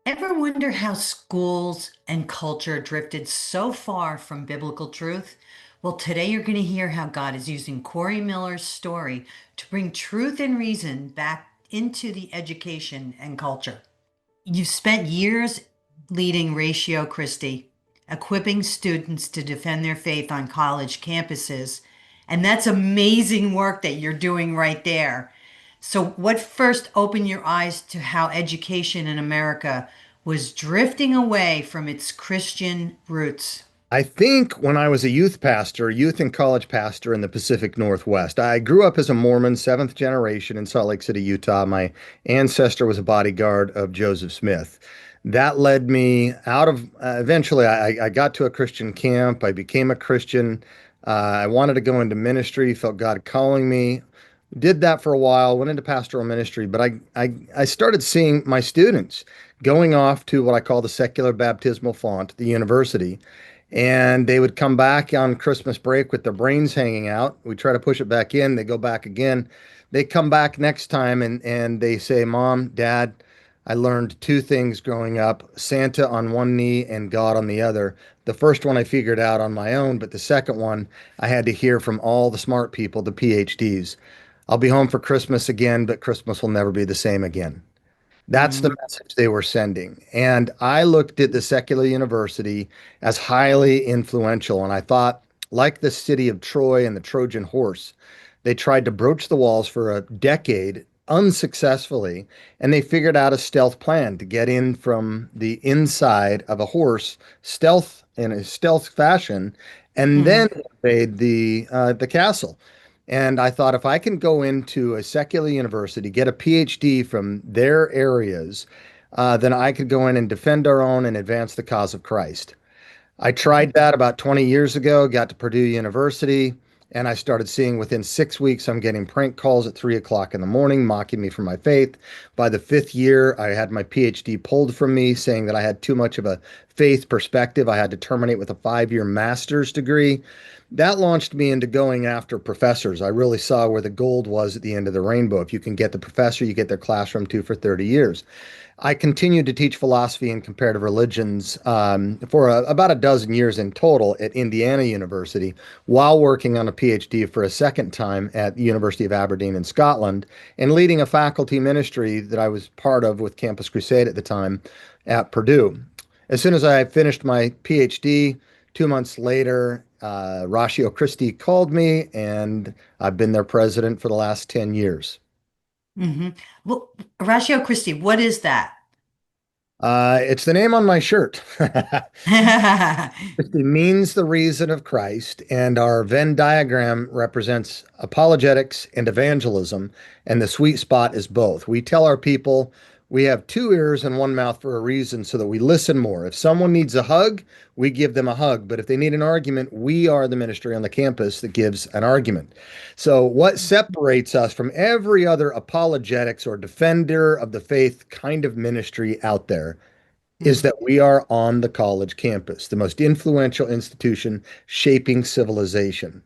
Ever wonder how schools and culture drifted so far from biblical truth? Well, today you're going to hear how God is using Cory Miller's story to bring truth and reason back into the education and culture. You've spent years leading Ratio Christi, equipping students to defend their faith on college campuses, and that's amazing work that you're doing right there. So, what first opened your eyes to how education in America was drifting away from its Christian roots? I think when I was a youth pastor, youth and college pastor in the Pacific Northwest, I grew up as a Mormon, seventh generation in Salt Lake City, Utah. My ancestor was a bodyguard of Joseph Smith. That led me out of, eventually, I got to a Christian camp. I became a Christian. I wanted to go into ministry, felt God calling me. Did that for a while, went into pastoral ministry, but I started seeing my students going off to what I call the secular baptismal font, the university, and they would come back on Christmas break with their brains hanging out. We try to push it back in. They go back again. They come back next time and they say, Mom, Dad, I learned two things growing up, Santa on one knee and God on the other. The first one I figured out on my own, but the second one I had to hear from all the smart people, the PhDs. I'll be home for Christmas again, but Christmas will never be the same again. That's the Mm. message they were sending. And I looked at the secular university as highly influential. And I thought, like the city of Troy and the Trojan horse, they tried to broach the walls for a decade unsuccessfully. And they figured out a stealth plan to get in from the inside of a horse, stealth in a stealth fashion, and then Mhm. invade the castle. And I thought if I can go into a secular university, get a PhD from their areas, then I could go in and defend our own and advance the cause of Christ. I tried that about 20 years ago, got to Purdue University, and I started seeing within 6 weeks I'm getting prank calls at 3 o'clock in the morning mocking me for my faith. By the fifth year, I had my PhD pulled from me, saying that I had too much of a faith perspective. I had to terminate with a 5 year master's degree. That launched me into going after professors. I really saw where the gold was at the end of the rainbow. If you can get the professor, you get their classroom too for 30 years. I continued to teach philosophy and comparative religions for about a dozen years in total at Indiana University, while working on a PhD for a second time at the University of Aberdeen in Scotland, and leading a faculty ministry that I was part of with Campus Crusade at the time at Purdue. As soon as I finished my PhD, 2 months later, Ratio Christi called me, and I've been their president for the last 10 years. Mhm. Well, Ratio Christi, what is that? It's the name on my shirt. It means the reason of Christ, and our Venn diagram represents apologetics and evangelism, and the sweet spot is both. We tell our people we have two ears and one mouth for a reason so that we listen more. If someone needs a hug, we give them a hug, but if they need an argument, we are the ministry on the campus that gives an argument. So, what separates us from every other apologetics or defender of the faith kind of ministry out there is Mm. that we are on the college campus, the most influential institution shaping civilization.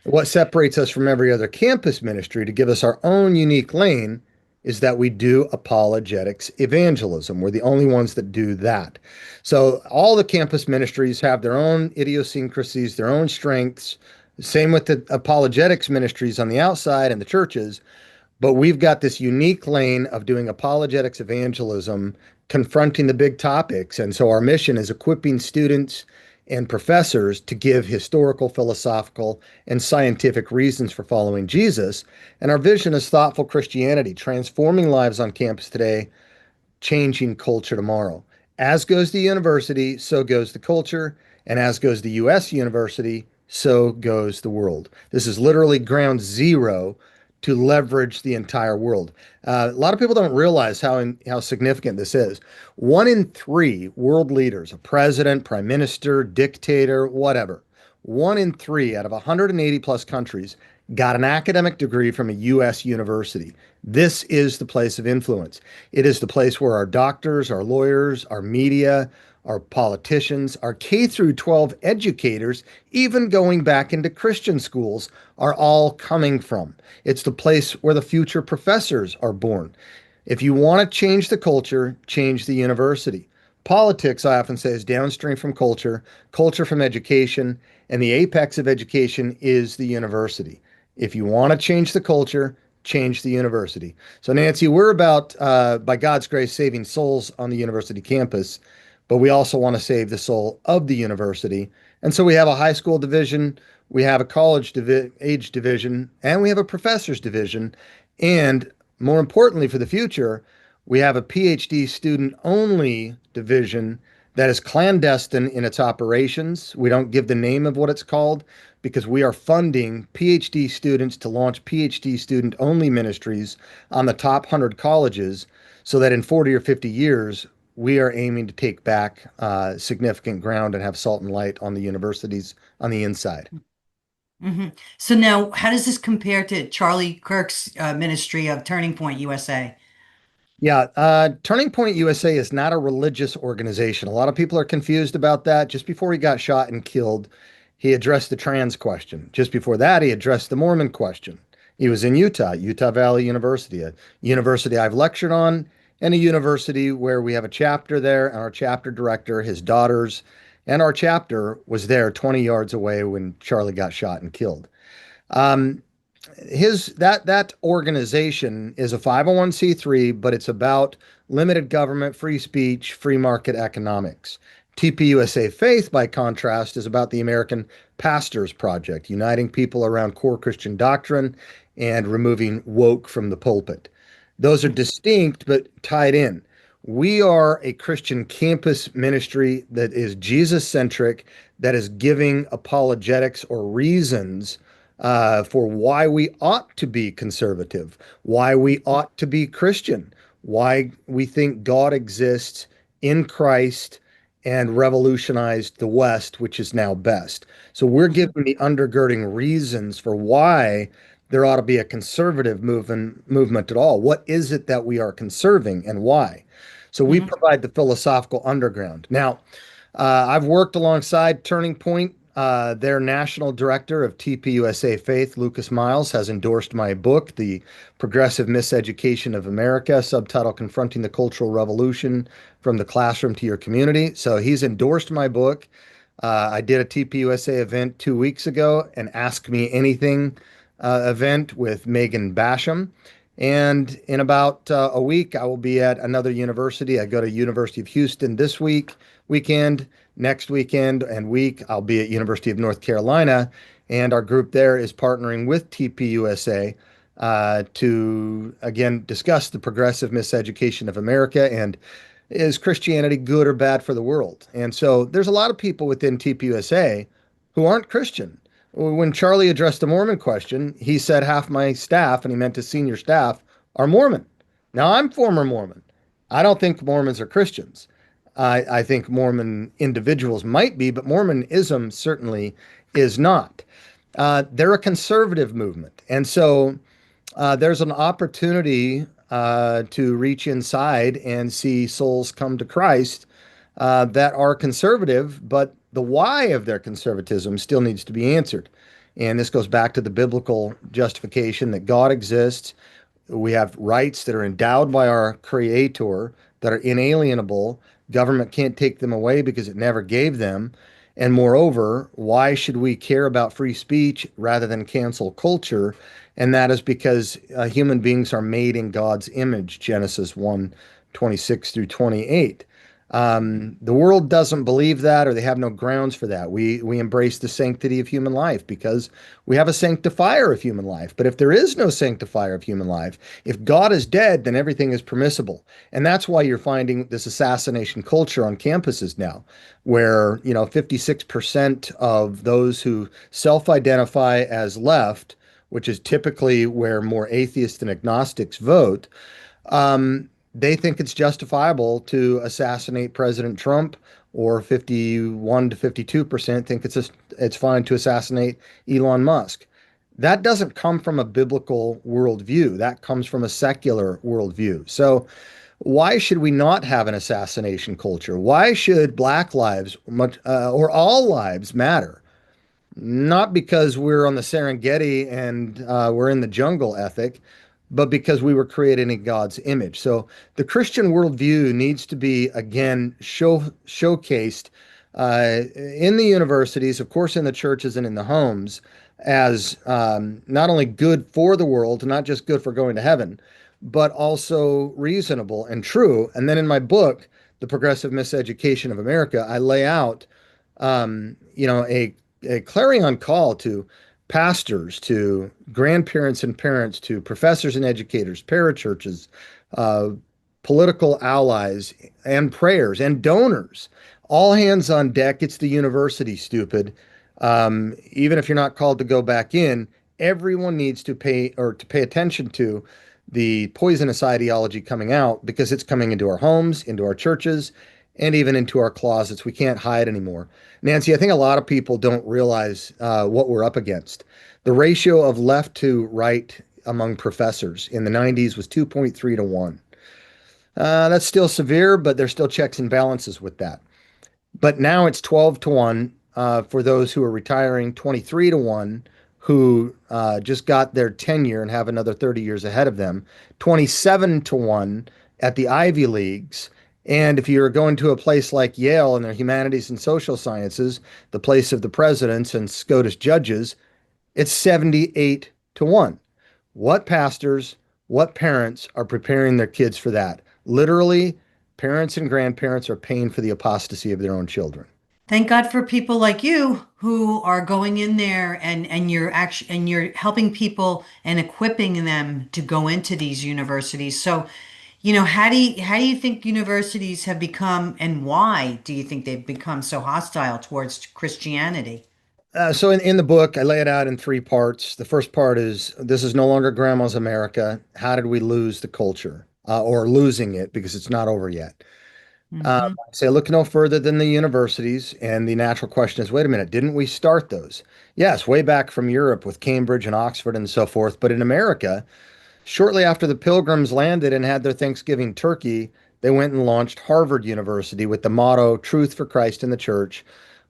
What separates us from every other campus ministry to give us our own unique lane is that we do apologetics evangelism. We're the only ones that do that. So all the campus ministries have their own idiosyncrasies, their own strengths. Same with the apologetics ministries on the outside and the churches. But we've got this unique lane of doing apologetics evangelism, confronting the big topics. And so our mission is equipping students and professors to give historical, philosophical, and scientific reasons for following Jesus. And our vision is thoughtful Christianity, transforming lives on campus today, changing culture tomorrow. As goes the university, so goes the culture. And as goes the US university, so goes the world. This is literally ground zero to leverage the entire world. A lot of people don't realize how significant this is. One in three world leaders, a president, prime minister, dictator, whatever, one in three out of 180 plus countries got an academic degree from a US university. This is the place of influence. It is the place where our doctors, our lawyers, our media, our politicians, our K through 12 educators, even going back into Christian schools, are all coming from. It's the place where the future professors are born. If you want to change the culture, change the university. Politics, I often say, is downstream from culture, culture from education, and the apex of education is the university. If you want to change the culture, change the university. So, Nancy, we're about, by God's grace, saving souls on the university campus, but we also want to save the soul of the university. And so we have a high school division, we have a college age division, and we have a professor's division. And more importantly, for the future, we have a PhD student only division that is clandestine in its operations. We don't give the name of what it's called because we are funding PhD students to launch PhD student only ministries on the top 100 colleges so that in 40 or 50 years, we are aiming to take back significant ground and have salt and light on the universities on the inside. Hmm. So now, how does this compare to Charlie Kirk's ministry of Turning Point USA? Yeah, Turning Point USA is not a religious organization. A lot of people are confused about that. Just before he got shot and killed, he addressed the trans question. Just before that, he addressed the Mormon question. He was in Utah, Utah Valley University, a university I've lectured on, and a university where we have a chapter there, and our chapter director, his daughters, and our chapter was there 20 yards away when Charlie got shot and killed. Um, his that organization is a 501(c)(3), but it's about limited government, free speech, free market economics. TPUSA Faith, by contrast, is about the American Pastors Project, uniting people around core Christian doctrine and removing woke from the pulpit. Those are distinct but tied in. We are a Christian campus ministry that is Jesus centric, that is giving apologetics or reasons for why we ought to be conservative, why we ought to be Christian, why we think God exists in Christ and revolutionized the West, which is now best. So we're giving the undergirding reasons for why there ought to be a conservative movement at all. What is it that we are conserving and why? So we Hmm. provide the philosophical underground. Now, I've worked alongside Turning Point. Their national director of TPUSA Faith, Lucas Miles, has endorsed my book, The Progressive Miseducation of America, subtitle Confronting the Cultural Revolution from the Classroom to Your Community. So he's endorsed my book. I did a TPUSA event 2 weeks ago, an Ask Me Anything event with Megan Basham. And in about a week, I will be at another university. I go to University of Houston this weekend. Next weekend and week, I'll be at University of North Carolina, and our group there is partnering with TPUSA to again discuss the progressive miseducation of America and is Christianity good or bad for the world? And so there's a lot of people within TPUSA who aren't Christian. When Charlie addressed the Mormon question, he said half my staff, and he meant his senior staff, are Mormon. Now, I'm former Mormon. I don't think Mormons are Christians. I think Mormon individuals might be, but Mormonism certainly is not. They're a conservative movement. And so there's an opportunity to reach inside and see souls come to Christ that are conservative, but the why of their conservatism still needs to be answered. And this goes back to the biblical justification that God exists. We have rights that are endowed by our Creator that are inalienable. Government can't take them away because it never gave them. And moreover, why should we care about free speech rather than cancel culture? And that is because human beings are made in God's image, Genesis 1:26 through 28. The world doesn't believe that, or they have no grounds for that. We embrace the sanctity of human life because we have a sanctifier of human life. But if there is no sanctifier of human life, if God is dead, then everything is permissible. And that's why you're finding this assassination culture on campuses now, where 56% of those who self-identify as left, which is typically where more atheists and agnostics vote, they think it's justifiable to assassinate President Trump, or 51 to 52% think it's fine to assassinate Elon Musk. That doesn't come from a biblical worldview. That comes from a secular worldview. So why should we not have an assassination culture? Why should Black lives or all lives matter? Not because we're on the Serengeti and we're in the jungle ethic, but because we were created in God's image. So the Christian worldview needs to be again showcased in the universities, of course, in the churches and in the homes, as not only good for the world, not just good for going to heaven, but also reasonable and true. And then in my book, The Progressive Miseducation of America, I lay out, a clarion call to pastors, to grandparents and parents, to professors and educators, parachurches, uh, political allies, and prayers and donors. All hands on deck. It's the university, stupid. Even if you're not called to go back in, everyone needs to pay attention to the poisonous ideology coming out because it's coming into our homes, into our churches, and even into our closets. We can't hide anymore. Nancy, I think a lot of people don't realize what we're up against. The ratio of left to right among professors in the 90s was 2.3 to 1. That's still severe, but there's still checks and balances with that. But now it's 12 to 1 for those who are retiring, 23 to 1 who just got their tenure and have another 30 years ahead of them, 27 to 1 at the Ivy Leagues. And if you're going to a place like Yale in their humanities and social sciences, the place of the presidents and SCOTUS judges, it's 78 to 1. What pastors, what parents are preparing their kids for that? Literally, parents and grandparents are paying for the apostasy of their own children. Thank God for people like you who are going in there and you're helping people and equipping them to go into these universities. So, how do you think universities have become and why do you think they've become so hostile towards Christianity? So in the book, I lay it out in three parts. The first part is this is no longer grandma's America. How did we lose the culture or losing it because it's not over yet? Hmm. I say look no further than the universities. And the natural question is, wait a minute, didn't we start those? Yes, way back from Europe with Cambridge and Oxford and so forth. But in America, shortly after the Pilgrims landed and had their Thanksgiving turkey, they went and launched Harvard University with the motto Truth for Christ and the Church,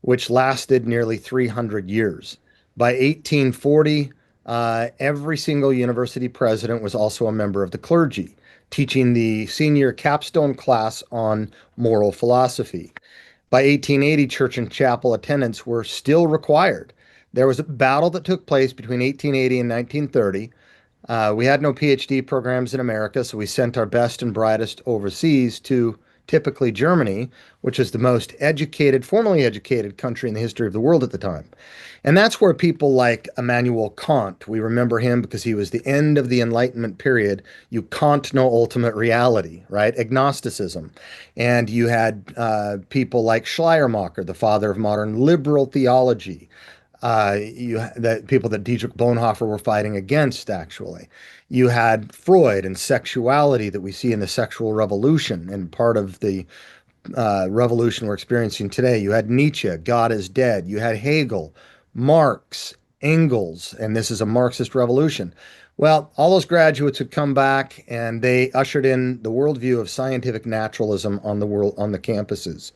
which lasted nearly 300 years. By 1840, every single university president was also a member of the clergy, teaching the senior capstone class on moral philosophy. By 1880, church and chapel attendance were still required. There was a battle that took place between 1880 and 1930. We had no PhD programs in America, so we sent our best and brightest overseas to typically Germany, which is the most educated, formally educated country in the history of the world at the time. And that's where people like Immanuel Kant, we remember him because he was the end of the Enlightenment period. You Kant no ultimate reality, right? Agnosticism. And you had people like Schleiermacher, the father of modern liberal theology. The people that Dietrich Bonhoeffer were fighting against, actually. You had Freud and sexuality that we see in the sexual revolution and part of the revolution we're experiencing today. You had Nietzsche, God is dead. You had Hegel, Marx, Engels, and this is a Marxist revolution. Well, all those graduates had come back and they ushered in the worldview of scientific naturalism on the campuses.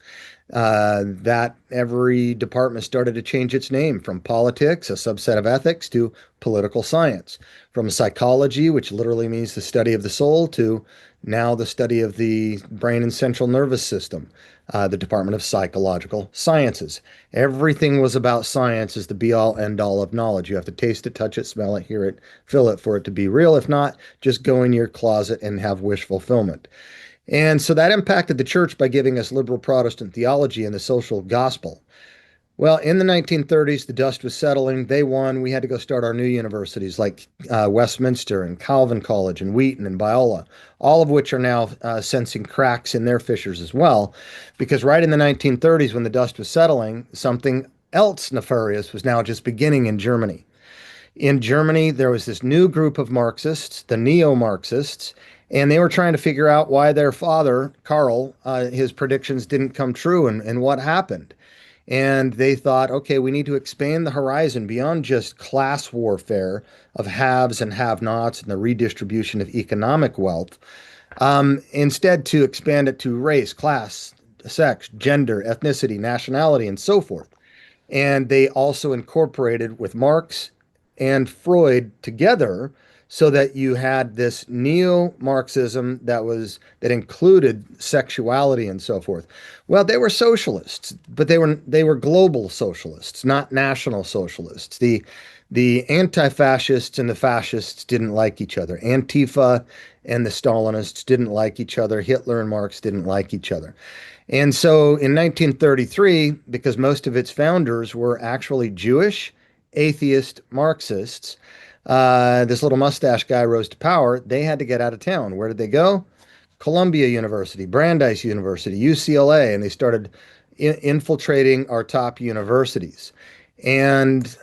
That every department started to change its name from politics, a subset of ethics, to political science, from psychology, which literally means the study of the soul, to now the study of the brain and central nervous system, the Department of Psychological Sciences. Everything was about science as the be all end all of knowledge. You have to taste it, touch it, smell it, hear it, feel it for it to be real. If not, just go in your closet and have wish fulfillment. And so that impacted the church by giving us liberal Protestant theology and the social gospel. Well, in the 1930s, the dust was settling. They won. We had to go start our new universities like Westminster and Calvin College and Wheaton and Biola, all of which are now sensing cracks in their fissures as well. Because right in the 1930s, when the dust was settling, something else nefarious was now just beginning in Germany. In Germany, there was this new group of Marxists, the neo Marxists, and they were trying to figure out why their father, Karl, his predictions didn't come true and what happened. And they thought, okay, we need to expand the horizon beyond just class warfare of haves and have nots and the redistribution of economic wealth. Instead, to expand it to race, class, sex, gender, ethnicity, nationality, and so forth. And they also incorporated with Marx and Freud together so that you had this neo-Marxism that included sexuality and so forth. Well, they were socialists, but they were global socialists, not national socialists. The anti-fascists and the fascists didn't like each other. Antifa and the Stalinists didn't like each other. Hitler and Marx didn't like each other. And so in 1933, because most of its founders were actually Jewish, atheist Marxists, this little mustache guy rose to power. They had to get out of town. Where did they go? Columbia University, Brandeis University, UCLA, and they started infiltrating our top universities. And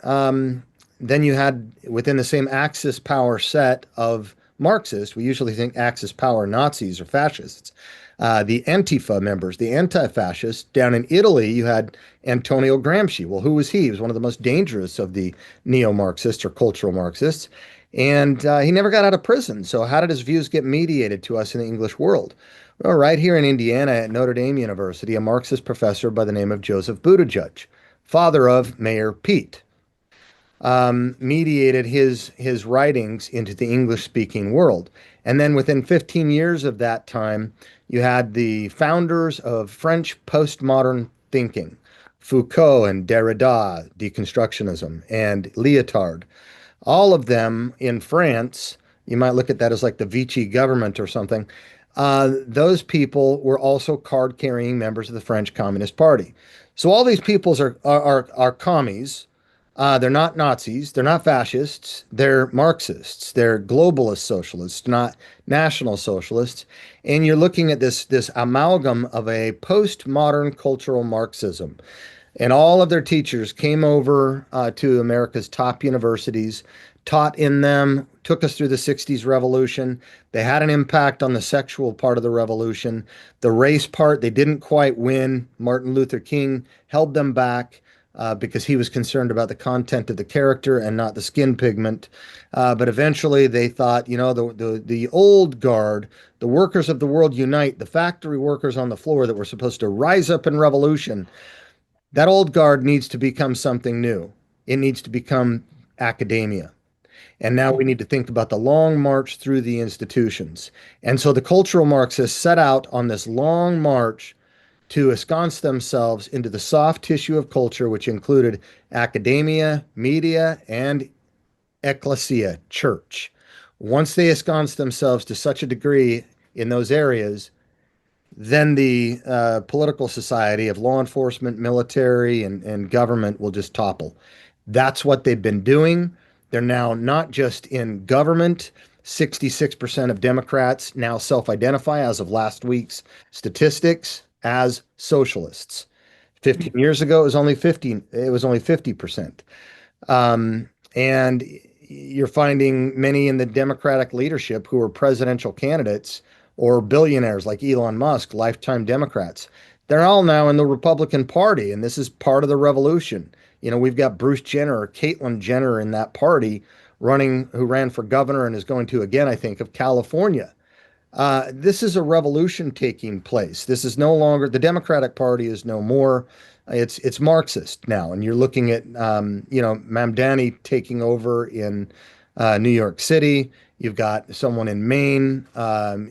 then you had within the same Axis power set of Marxists, we usually think Axis power Nazis or fascists. The Antifa members, the anti-fascists. Down in Italy, you had Antonio Gramsci. Well, who was he? He was one of the most dangerous of the neo-Marxists or cultural Marxists. And he never got out of prison. So how did his views get mediated to us in the English world? Well, right here in Indiana at Notre Dame University, a Marxist professor by the name of Joseph Buttigieg, father of Mayor Pete, mediated his writings into the English-speaking world. And then within 15 years of that time, you had the founders of French postmodern thinking, Foucault and Derrida, deconstructionism, and Lyotard, all of them in France. You might look at that as like the Vichy government or something. Those people were also card-carrying members of the French Communist Party. So all these peoples are commies. They're not Nazis. They're not fascists. They're Marxists. They're globalist socialists, not national socialists. And you're looking at this amalgam of a postmodern cultural Marxism. And all of their teachers came over to America's top universities, taught in them, took us through the 60s revolution. They had an impact on the sexual part of the revolution. The race part, they didn't quite win. Martin Luther King held them back because he was concerned about the content of the character and not the skin pigment. But eventually they thought, the old guard, the workers of the world unite, the factory workers on the floor that were supposed to rise up in revolution, that old guard needs to become something new. It needs to become academia. And now we need to think about the long march through the institutions. And so the cultural Marxists set out on this long march to ensconce themselves into the soft tissue of culture, which included academia, media, and ecclesia, church. Once they ensconced themselves to such a degree in those areas, then the political society of law enforcement, military, and government will just topple. That's what they've been doing. They're now not just in government. 66% of Democrats now self-identify, as of last week's statistics, as socialists. 15 years ago, it was only 50%. And you're finding many in the Democratic leadership who are presidential candidates or billionaires like Elon Musk, lifetime Democrats. They're all now in the Republican Party, and this is part of the revolution. We've got Bruce Jenner or Caitlyn Jenner in that party who ran for governor and is going to again, I think, of California. This is a revolution taking place. This is no longer the Democratic Party is no more. It's Marxist now, and you're looking at Mamdani taking over in New York City. You've got someone in Maine.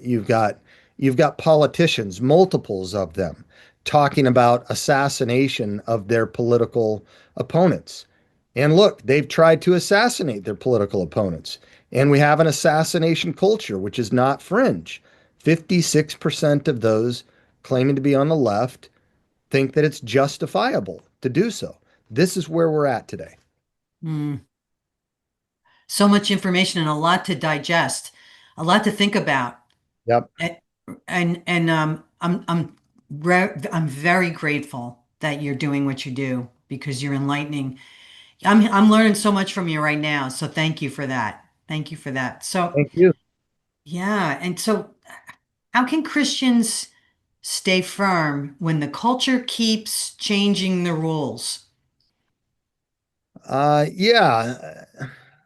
You've got politicians, multiples of them, talking about assassination of their political opponents. And look, they've tried to assassinate their political opponents. And we have an assassination culture, which is not fringe. 56% of those claiming to be on the left think that it's justifiable to do so. This is where we're at today. Mm. So much information and a lot to digest, a lot to think about. Yep. I'm very grateful that you're doing what you do because you're enlightening. I'm learning so much from you right now. So thank you for that. Thank you for that. So Thank you. yeah, and so how can Christians stay firm when the culture keeps changing the rules? Yeah,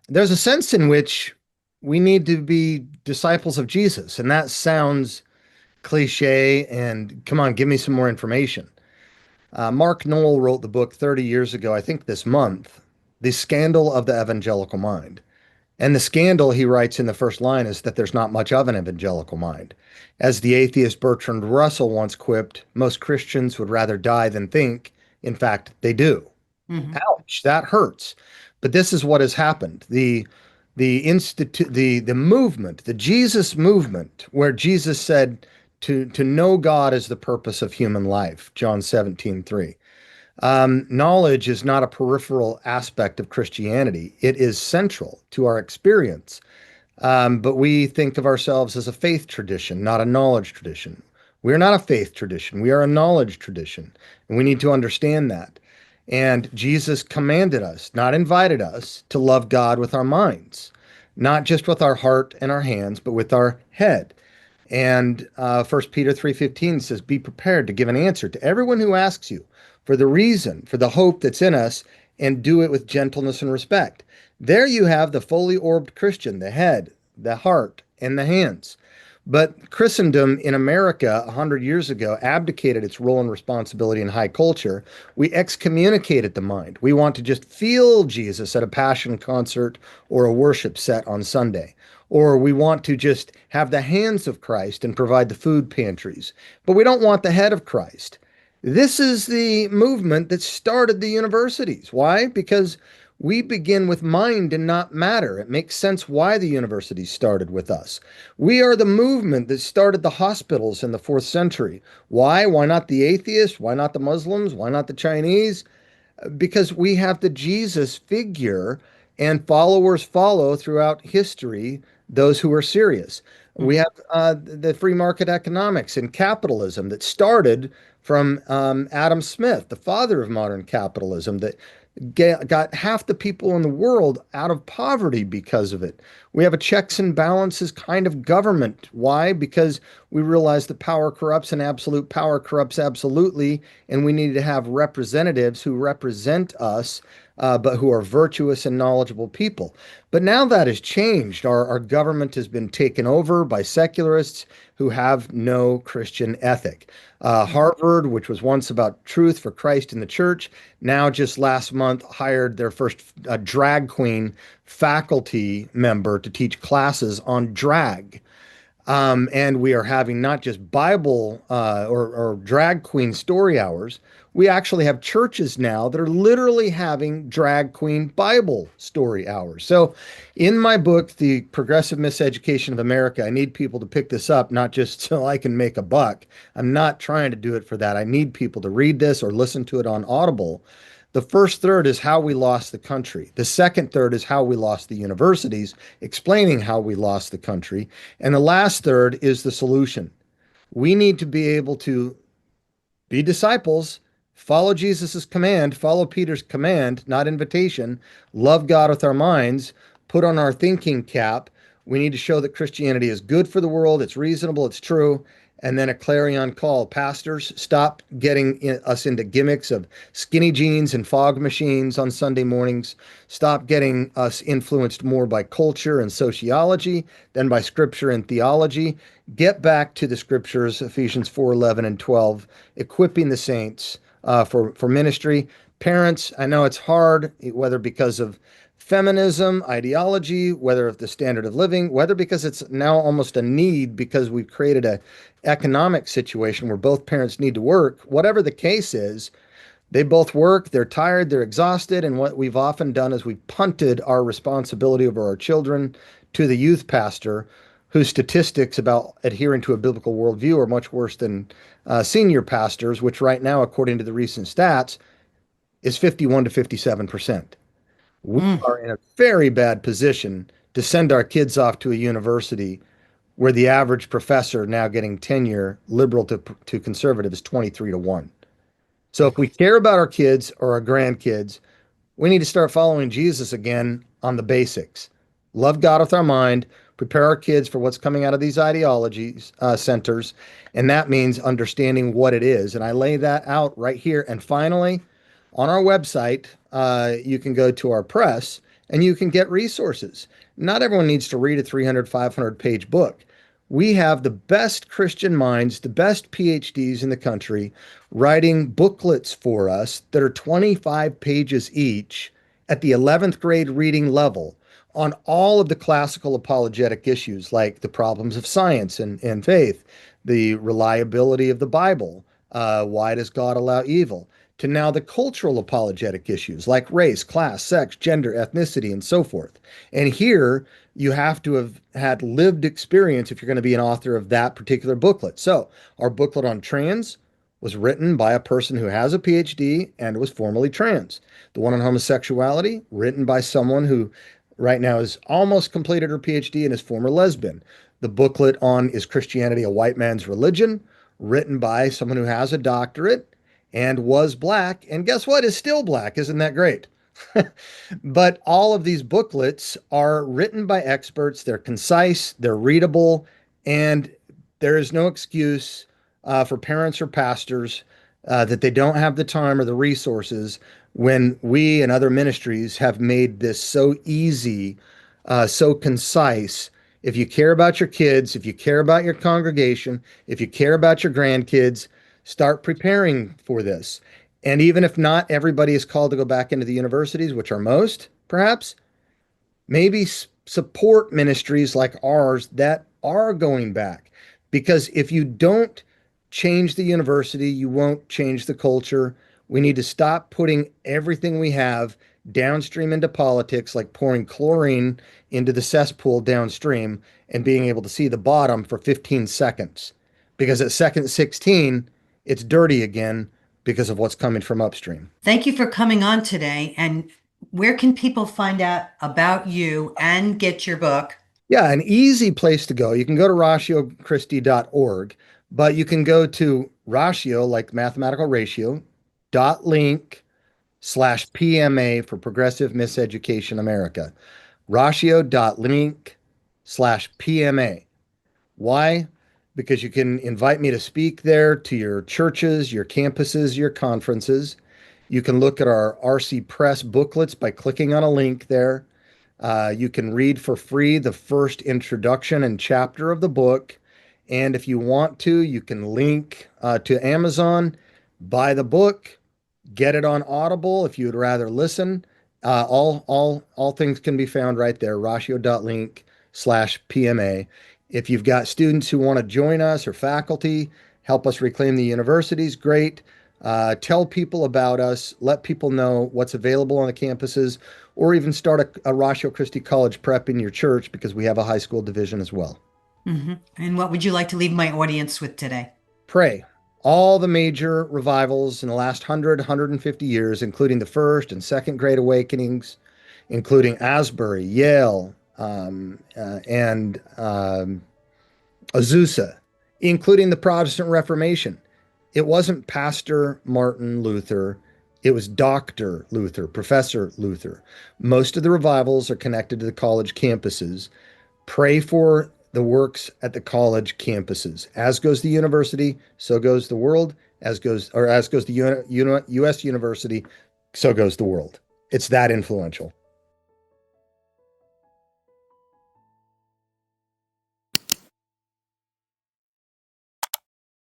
there's a sense in which we need to be disciples of Jesus, and that sounds cliche. And come on, give me some more information. Mark Noll wrote the book 30 years ago, I think this month, The Scandal of the Evangelical Mind. And the scandal, he writes in the first line, is that there's not much of an evangelical mind. As the atheist Bertrand Russell once quipped, most Christians would rather die than think. In fact, they do. Hmm. Ouch, that hurts. But this is what has happened. The movement, the Jesus movement, where Jesus said to know God is the purpose of human life, John 17:3. Knowledge is not a peripheral aspect of Christianity. It is central to our experience. But we think of ourselves as a faith tradition, not a knowledge tradition. We are not a faith tradition. We are a knowledge tradition. And we need to understand that. And Jesus commanded us, not invited us, to love God with our minds, not just with our heart and our hands, but with our head. And 1 Peter 3:15 says, be prepared to give an answer to everyone who asks you for the reason, for the hope that's in us, and do it with gentleness and respect. There you have the fully orbed Christian, the head, the heart, and the hands. But Christendom in America 100 years ago abdicated its role and responsibility in high culture. We excommunicated the mind. We want to just feel Jesus at a passion concert or a worship set on Sunday. Or we want to just have the hands of Christ and provide the food pantries. But we don't want the head of Christ. This is the movement that started the universities. Why? Because we begin with mind and not matter. It makes sense why the universities started with us. We are the movement that started the hospitals in the fourth century. Why? Why not the atheists? Why not the Muslims? Why not the Chinese? Because we have the Jesus figure and followers follow throughout history those who are serious. We have the free market economics and capitalism that started from Adam Smith, the father of modern capitalism, that got half the people in the world out of poverty because of it. We have a checks and balances kind of government. Why? Because we realize that power corrupts and absolute power corrupts absolutely, and we need to have representatives who represent us, but who are virtuous and knowledgeable people. But now that has changed. Our government has been taken over by secularists who have no Christian ethic. Harvard, which was once about truth for Christ in the church, now just last month hired their first drag queen faculty member to teach classes on drag. And we are having not just Bible or drag queen story hours. We actually have churches now that are literally having drag queen Bible story hours. So, in my book, The Progressive Miseducation of America, I need people to pick this up, not just so I can make a buck. I'm not trying to do it for that. I need people to read this or listen to it on Audible. The first third is how we lost the country. The second third is how we lost the universities, explaining how we lost the country. And the last third is the solution. We need to be able to be disciples, follow Jesus' command, follow Peter's command, not invitation, love God with our minds, put on our thinking cap. We need to show that Christianity is good for the world, it's reasonable, it's true. And then a clarion call. Pastors, stop getting us into gimmicks of skinny jeans and fog machines on Sunday mornings. Stop getting us influenced more by culture and sociology than by scripture and theology. Get back to the scriptures, Ephesians 4:11 and 12, equipping the saints for ministry. Parents, I know it's hard, whether because of feminism, ideology, whether of the standard of living, whether because it's now almost a need because we've created a economic situation where both parents need to work. Whatever the case is, they both work, they're tired, they're exhausted, and what we've often done is we've punted our responsibility over our children to the youth pastor, whose statistics about adhering to a biblical worldview are much worse than senior pastors, which right now, according to the recent stats, is 51 to 57%. We Mm. are in a very bad position to send our kids off to a university where the average professor now getting tenure, liberal to conservative, is 23 to 1. So if we care about our kids or our grandkids, we need to start following Jesus again on the basics. Love God with our mind, prepare our kids for what's coming out of these ideologies centers, and that means understanding what it is. And I lay that out right here. And finally, on our website, you can go to our press and you can get resources. Not everyone needs to read a 300, 500 page book. We have the best Christian minds, the best PhDs in the country, writing booklets for us that are 25 pages each at the 11th grade reading level on all of the classical apologetic issues like the problems of science and faith, the reliability of the Bible, why does God allow evil, to now the cultural apologetic issues like race, class, sex, gender, ethnicity, and so forth. And here you have to have had lived experience if you're going to be an author of that particular booklet. So, our booklet on trans was written by a person who has a PhD and was formerly trans. The one on homosexuality, written by someone who right now has almost completed her PhD and is former lesbian. The booklet on Is Christianity a White Man's Religion, written by someone who has a doctorate and was black, and guess what? Is still black. Isn't that great? But all of these booklets are written by experts. They're concise, they're readable, and there is no excuse for parents or pastors that they don't have the time or the resources when we and other ministries have made this so easy, so concise. If you care about your kids, if you care about your congregation, if you care about your grandkids, start preparing for this. And even if not everybody is called to go back into the universities, which are most, perhaps, maybe support ministries like ours that are going back. Because if you don't change the university, you won't change the culture. We need to stop putting everything we have downstream into politics, like pouring chlorine into the cesspool downstream and being able to see the bottom for 15 seconds. Because at second 16, it's dirty again because of what's coming from upstream. Thank you for coming on today. And where can people find out about you and get your book? Yeah, an easy place to go. You can go to ratiochristi.org, but you can go to ratio, like mathematical ratio, dot link slash PMA for Progressive Miseducation America. Ratio.link slash PMA. Why? Because you can invite me to speak there to your churches, your campuses, your conferences. You can look at our RC Press booklets by clicking on a link there. You can read for free the first introduction and chapter of the book. And if you want to, you can link to Amazon, buy the book, get it on Audible if you'd rather listen. All things can be found right there, ratio.link slash PMA. If you've got students who want to join us or faculty, help us reclaim the universities, great. Tell people about us, let people know what's available on the campuses, or even start a Ratio Christi College prep in your church because we have a high school division as well. And what would you like to leave my audience with today? Pray. All the major revivals in the last 150 years, including the first and second Great Awakenings, including Asbury, Yale, and Azusa, including the Protestant Reformation. It wasn't Pastor Martin Luther. It was Dr. Luther, Professor Luther. Most of the revivals are connected to the college campuses. Pray for the works at the college campuses. As goes the university, so goes the world. As goes the U.S. university, so goes the world. It's that influential.